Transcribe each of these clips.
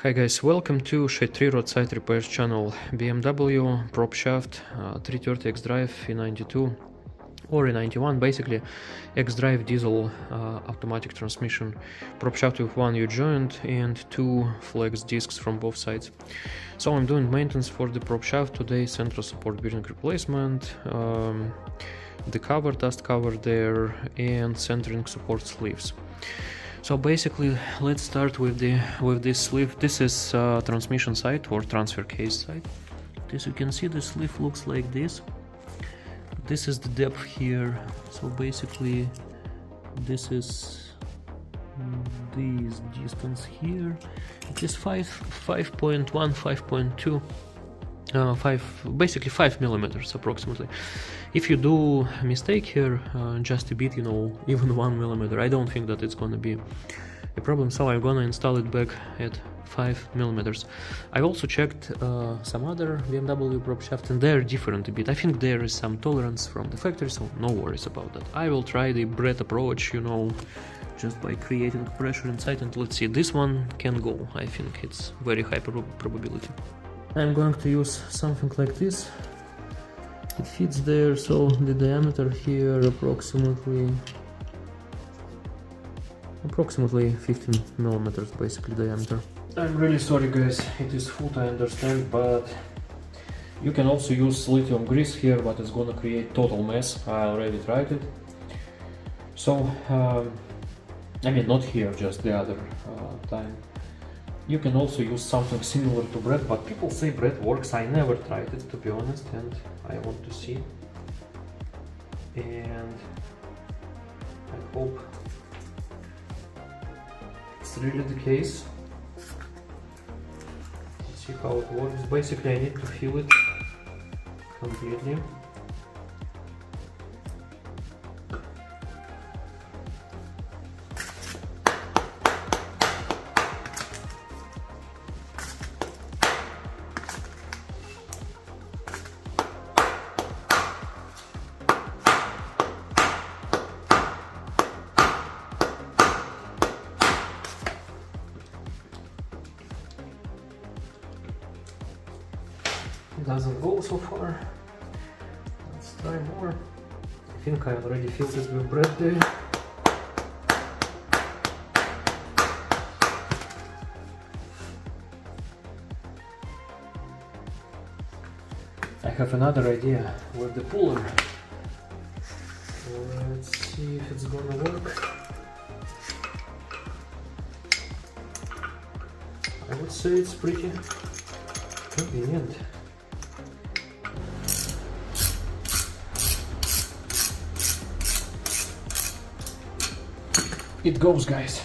Hi guys, welcome to Shade 3 Roadside Repairs channel. BMW, Propshaft, 330 X-Drive, E92 or E91, basically X-Drive diesel automatic transmission, Propshaft with one U-joint and two flex discs from both sides. So I'm doing maintenance for the Propshaft today, central support bearing replacement, the cover, dust cover there, and centering support sleeves. So basically, let's start with this sleeve. This is transmission side or transfer case side. As you can see, the sleeve looks like this. This is the depth here. So basically, this is this distance here. It is 5.1, 5.2. Basically 5 millimeters approximately. If you do a mistake here, just a bit, even 1 millimeter, I don't think that it's gonna be a problem, so I'm gonna install it back at 5 millimeters. I also checked some other BMW Propshaft and they're different a bit. I think there is some tolerance from the factory, so no worries about that. I will try the bread approach, just by creating pressure inside, and let's see, this one can go. I think it's very high probability. I'm going to use something like this. It fits there, so the diameter here approximately 15 millimeters basically diameter. I'm really sorry guys, it is food, I understand, but you can also use lithium grease here, but it's gonna create total mess. I already tried it. So I mean, not here, just the other time. You can also use something similar to bread, but people say bread works. I never tried it, to be honest, and I want to see. And I hope it's really the case. Let's see how it works. Basically, I need to fill it completely. Doesn't go so far. Let's try more. I think I already filled it with bread there. I have another idea with the puller. Let's see if it's gonna work. I would say it's pretty convenient. It goes, guys.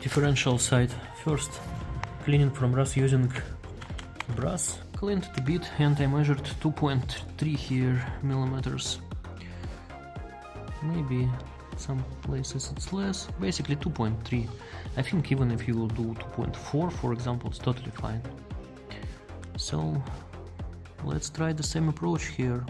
Differential side first, cleaning from rust using brass. Cleaned it a bit and I measured 2.3 here millimeters. Maybe some places it's less, basically 2.3. I think even if you will do 2.4 for example, it's totally fine. So let's try the same approach here.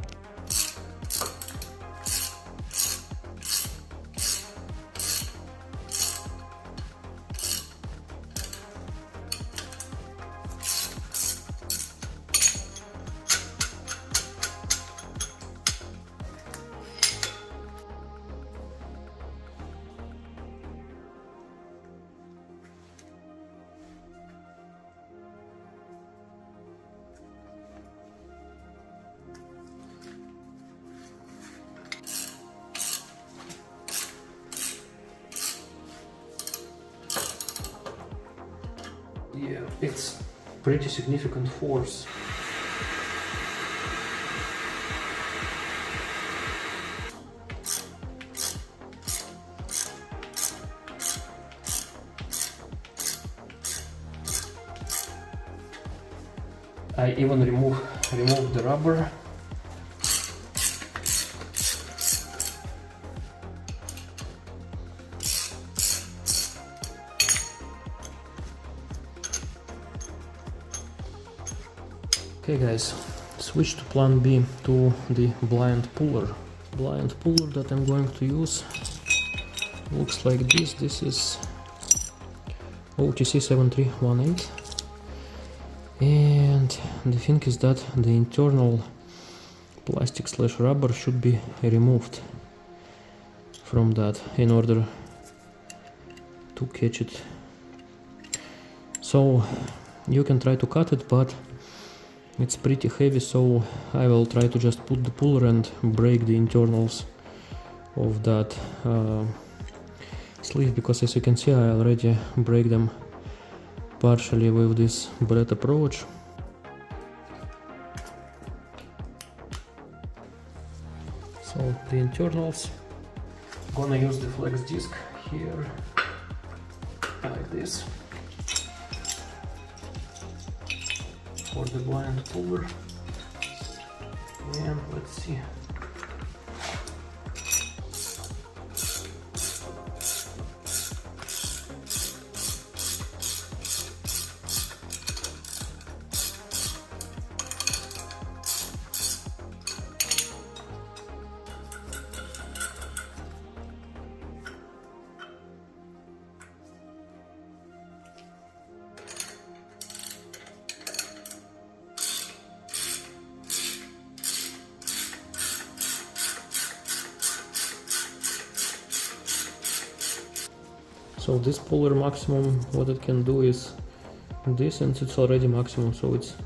Yeah, it's pretty significant force. I even remove the rubber. Okay guys, switch to plan B, to the blind puller. Blind puller that I'm going to use looks like this. This is OTC 7318, and the thing is that the internal plastic / rubber should be removed from that in order to catch it. So you can try to cut it, but it's pretty heavy, so I will try to just put the puller and break the internals of that sleeve, because as you can see I already break them partially with this bullet approach. So the internals, gonna use the flex disc here like this for the blind puller, and let's see. So this puller maximum, what it can do is this, and it's already maximum, so it's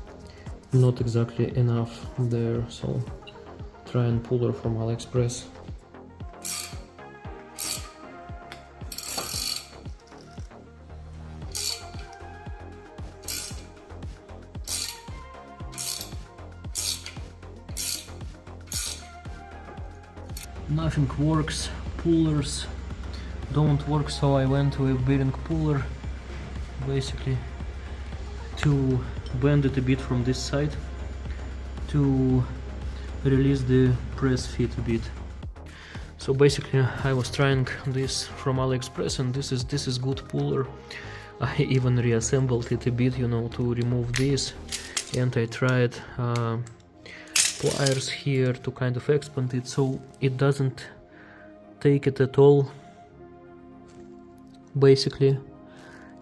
not exactly enough there. So try and puller from AliExpress. Nothing works, pullers don't work, so I went to a bearing puller, basically to bend it a bit from this side to release the press fit a bit. So basically I was trying this from AliExpress, and this is good puller. I even reassembled it a bit, you know, to remove this, and I tried pliers here to kind of expand it, so it doesn't take it at all, basically.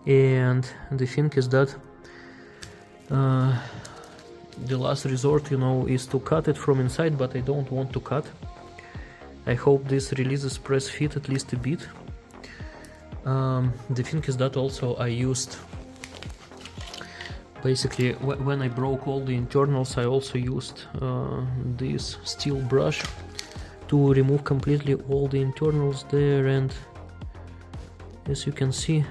And the thing is that the last resort, you know, is to cut it from inside, but I don't want to cut. I hope this releases press fit at least a bit. The thing is that also I used, basically when I broke all the internals, I also used this steel brush to remove completely all the internals there, and as you can see,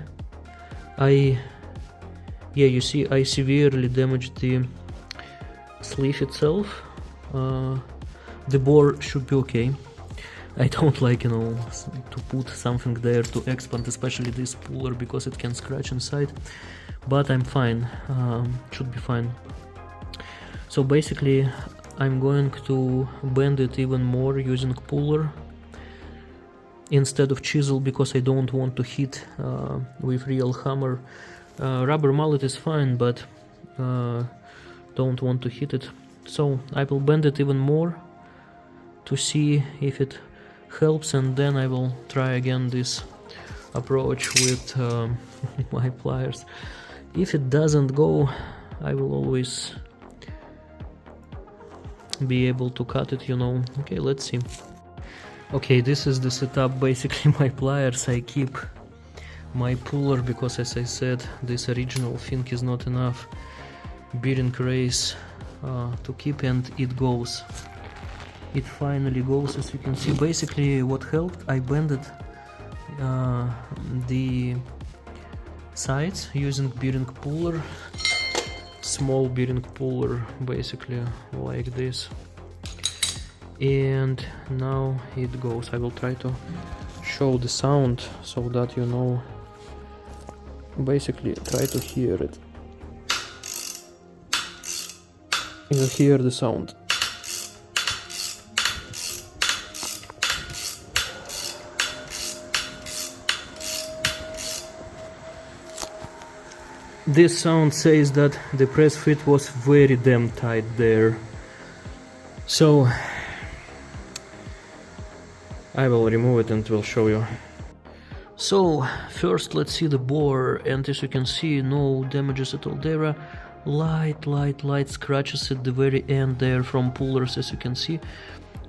you see I severely damaged the sleeve itself. The bore should be okay. I don't like, you know, to put something there to expand, especially this puller, because it can scratch inside, but I'm fine, should be fine. So basically I'm going to bend it even more using puller instead of chisel, because I don't want to hit with real hammer. Rubber mallet is fine, but don't want to hit it. So I will bend it even more to see if it helps, and then I will try again this approach with my pliers. If it doesn't go, I will always be able to cut it, you know. Okay, let's see. Okay, this is the setup, basically my pliers. I keep my puller because, as I said, this original thing is not enough bearing race to keep, and it goes. It finally goes, as you can see. Basically what helped, I bended the sides using bearing puller, small bearing puller, basically like this, and now it goes. I will try to show the sound so that you know, basically try to hear it. You hear the sound. This sound says that the press fit was very damn tight there. So I will remove it and will show you. So first let's see the bore, and as you can see, no damages at all. There are light scratches at the very end there from pullers, as you can see,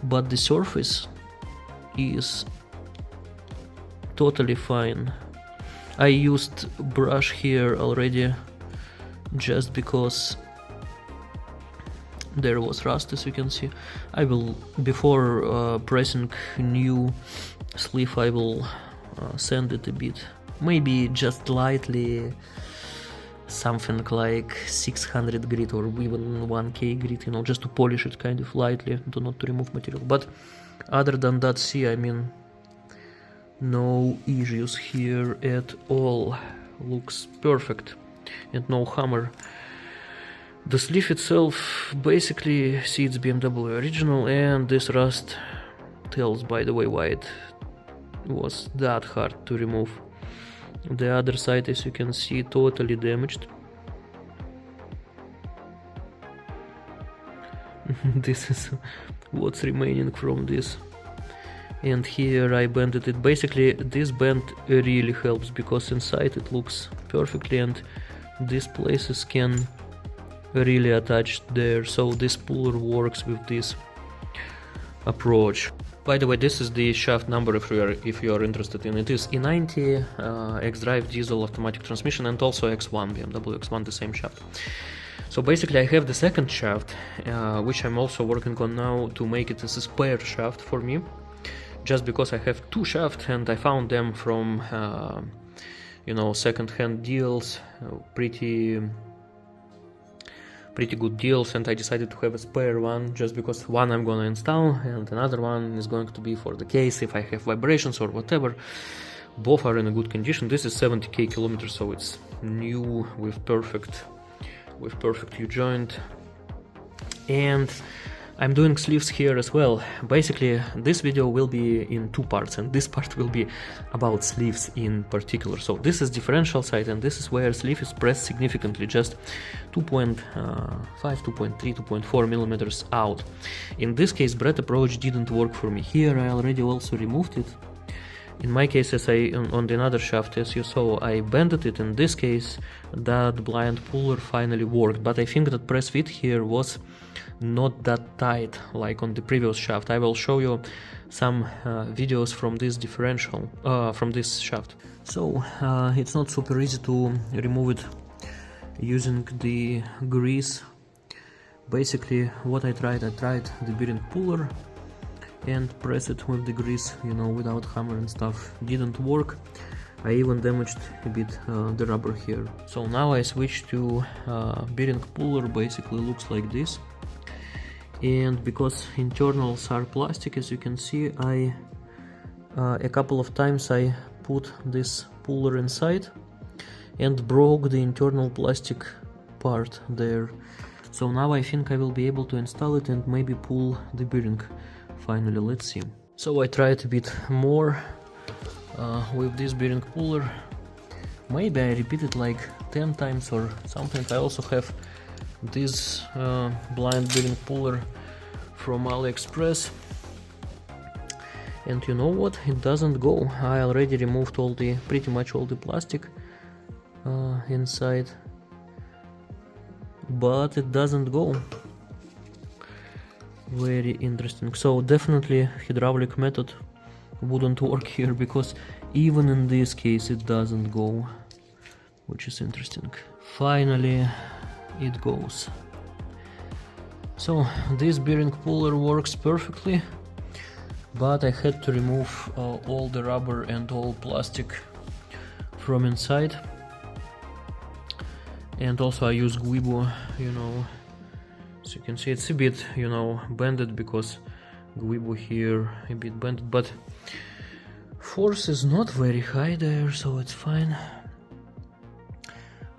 but the surface is totally fine. I used brush here already just because there was rust, as you can see. I will, before pressing new sleeve, I will sand it a bit, maybe just lightly, something like 600 grit or even 1k grit, you know, just to polish it kind of lightly, not to remove material. But other than that, see, I mean, no issues here at all, looks perfect, and no hammer. The sleeve itself, basically, see, it's BMW original, and this rust tells, by the way, why it was that hard to remove. The other side, as you can see, totally damaged. This is what's remaining from this. And here I bended it. Basically, this bend really helps because inside it looks perfectly, and these places can really attach there. So this puller works with this approach. By the way, this is the shaft number if you are interested in it. It is E90 X-Drive diesel automatic transmission, and also X1, BMW X1, the same shaft. So basically I have the second shaft, which I'm also working on now to make it as a spare shaft for me, just because I have two shafts and I found them from you know, second-hand deals, pretty good deals, and I decided to have a spare one just because one I'm gonna install and another one is going to be for the case if I have vibrations or whatever. Both are in a good condition. This is 70k kilometers, so it's new with perfect U-joint, and I'm doing sleeves here as well. Basically, this video will be in two parts, and this part will be about sleeves in particular. So this is differential side, and this is where sleeve is pressed significantly, just 2.5, 2.3, 2.4 millimeters out. In this case, bread approach didn't work for me. Here I already also removed it. In my case, as on the other shaft, as you saw, I bended it. In this case, that blind puller finally worked, but I think that press fit here was not that tight like on the previous shaft. I will show you some videos from this differential, from this shaft. So it's not super easy to remove it using the grease. Basically, what I tried the bearing puller and press it with the grease, you know, without hammer and stuff. Didn't work. I even damaged a bit the rubber here. So now I switched to bearing puller. Basically looks like this, and because internals are plastic, as you can see, I a couple of times I put this puller inside and broke the internal plastic part there. So now I think I will be able to install it and maybe pull the bearing finally. Let's see. So I tried a bit more with this bearing puller. Maybe I repeated like 10 times or something. I also have this blind bearing puller from AliExpress, and you know what, it doesn't go. I already removed pretty much all the plastic inside, but it doesn't go. Very interesting. So definitely hydraulic method wouldn't work here, because even in this case it doesn't go, which is interesting. Finally it goes. So this bearing puller works perfectly, but I had to remove all the rubber and all plastic from inside, and also I use Guibo, you know. So you can see it's a bit, you know, bended because Guibo here a bit bended, but force is not very high there, so it's fine.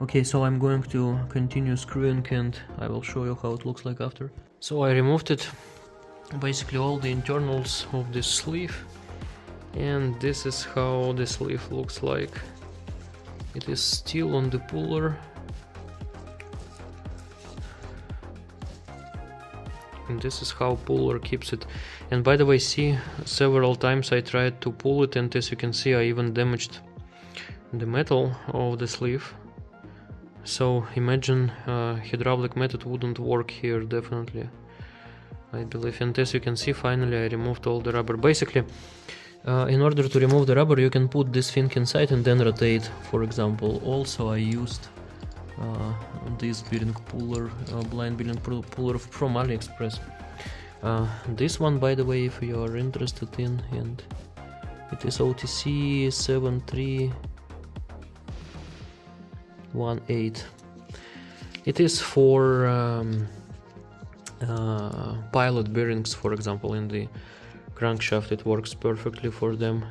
Okay, so I'm going to continue screwing and I will show you how it looks like after. So I removed it, basically all the internals of this sleeve, and this is how the sleeve looks like. It is still on the puller. And this is how puller keeps it. And by the way, see, several times I tried to pull it, and as you can see I even damaged the metal of the sleeve. So imagine hydraulic method wouldn't work here, definitely, I believe. And as you can see, finally I removed all the rubber. Basically, in order to remove the rubber, you can put this thing inside and then rotate, for example. Also, I used this bearing puller, blind bearing puller from AliExpress. This one, by the way, if you are interested in, and it is OTC 7318. It is for pilot bearings, for example, in the crankshaft. It works perfectly for them.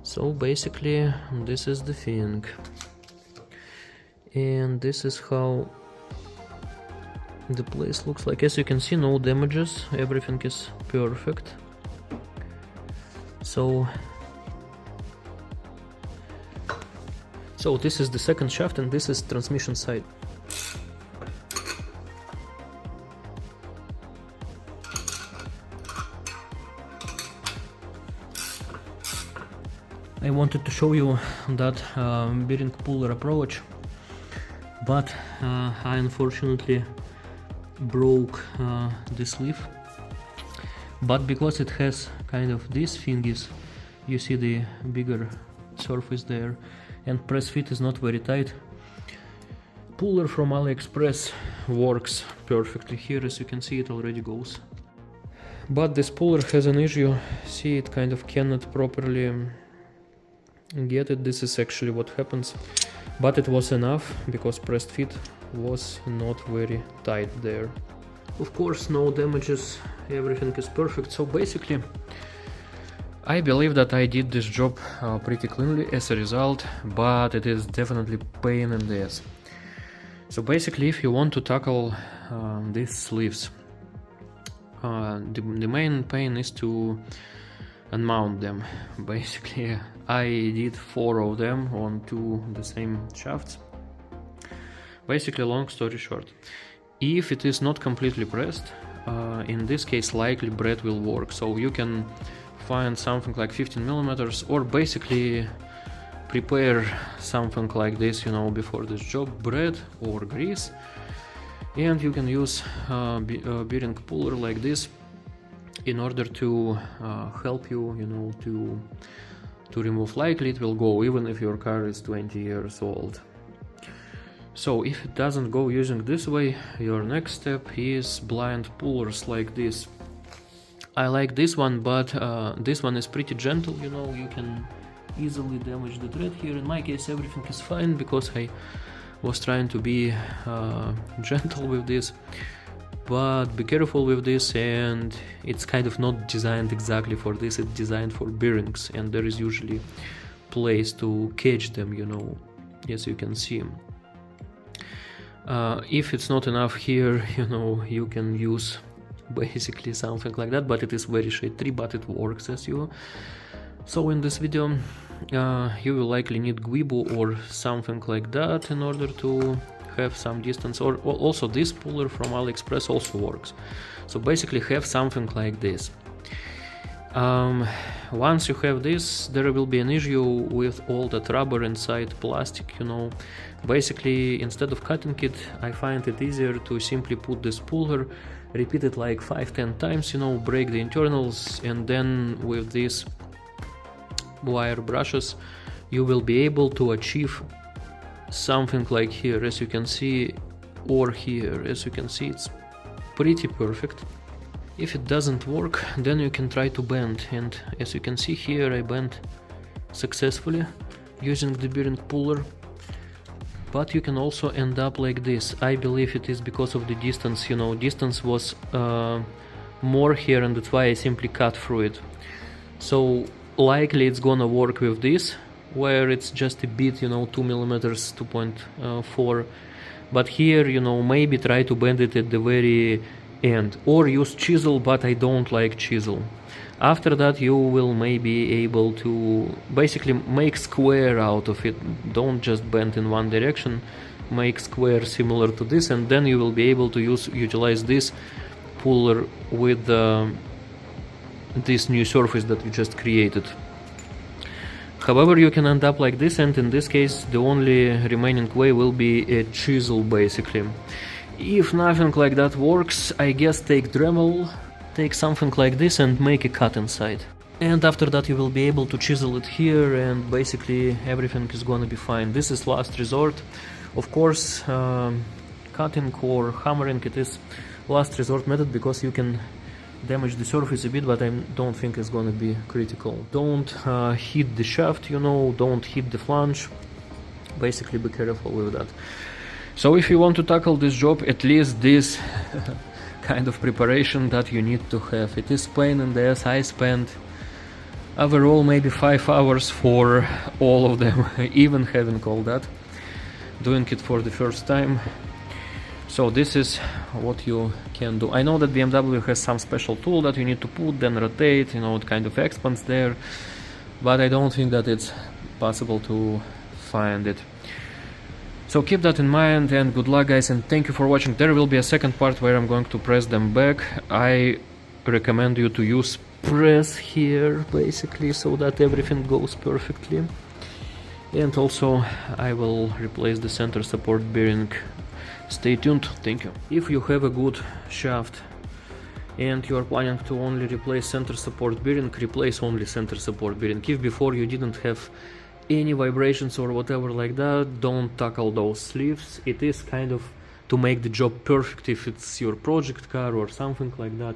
So basically, this is the thing. And this is how the place looks like. As you can see, no damages, everything is perfect. So this is the second shaft, and this is transmission side. I wanted to show you that bearing puller approach, but I unfortunately broke the sleeve. But because it has kind of these thingies, you see the bigger surface there, and press fit is not very tight. Puller from AliExpress works perfectly. Here, as you can see, it already goes. But this puller has an issue. See, it kind of cannot properly get it. This is actually what happens. But it was enough, because pressed fit was not very tight there. Of course, no damages, everything is perfect. So basically, I believe that I did this job pretty cleanly as a result, but it is definitely pain in the ass. So basically, if you want to tackle these sleeves, the main pain is to unmount them. Basically, I did 4 of them onto the same shafts. Basically, long story short, if it is not completely pressed, in this case likely braid will work. So you can find something like 15 millimeters, or basically prepare something like this, you know, before this job, braid or grease, and you can use bearing puller like this in order to help you, you know, to remove. Likely it will go even if your car is 20 years old. So if it doesn't go using this way, your next step is blind pullers like this. I like this one, but this one is pretty gentle, you know, you can easily damage the thread here. In my case, everything is fine because I was trying to be gentle with this. But be careful with this, and it's kind of not designed exactly for this, it's designed for bearings, and there is usually place to catch them, you know, as you can see. If it's not enough here, you know, you can use basically something like that, but it is very shade tree, but it works as you. So in this video you will likely need Guibo or something like that in order to have some distance, or also this puller from AliExpress also works. So basically have something like this. Once you have this, there will be an issue with all that rubber inside plastic, you know. Basically, instead of cutting it, I find it easier to simply put this puller, repeat it like 5-10 times, you know, break the internals, and then with these wire brushes you will be able to achieve something like here, as you can see, or here, as you can see, it's pretty perfect. If it doesn't work, then you can try to bend, and as you can see here, I bent successfully using the bearing puller. But you can also end up like this. I believe it is because of the distance, you know, distance was more here, and that's why I simply cut through it. So likely it's gonna work with this, where it's just a bit, 2 millimeters, 2.4. But here, maybe try to bend it at the very end, or use chisel, but I don't like chisel. After that you will maybe able to basically make square out of it. Don't just bend in one direction, make square similar to this, and then you will be able to utilize this puller with this new surface that you just created. However, you can end up like this, and in this case the only remaining way will be a chisel basically. If nothing like that works, I guess take Dremel, take something like this and make a cut inside. And after that you will be able to chisel it here, and basically everything is gonna be fine. This is last resort. Of course, cutting or hammering, it is last resort method because you can damage the surface a bit, but I don't think it's gonna be critical. Don't hit the shaft, don't hit the flange. Basically be careful with that. So if you want to tackle this job, at least this kind of preparation that you need to have. It is pain in the ass. I spent overall maybe 5 hours for all of them, even having all that, doing it for the first time. So this is what you can do. I know that BMW has some special tool that you need to put, then rotate, it kind of expands there, but I don't think that it's possible to find it. So keep that in mind, and good luck guys, and thank you for watching. There will be a second part where I'm going to press them back. I recommend you to use press here basically, so that everything goes perfectly. And also I will replace the center support bearing. Stay tuned. Thank you. If you have a good shaft and you are planning to only replace center support bearing, replace only center support bearing. If before you didn't have any vibrations or whatever like that, don't tackle those sleeves. It is kind of to make the job perfect if it's your project car or something like that.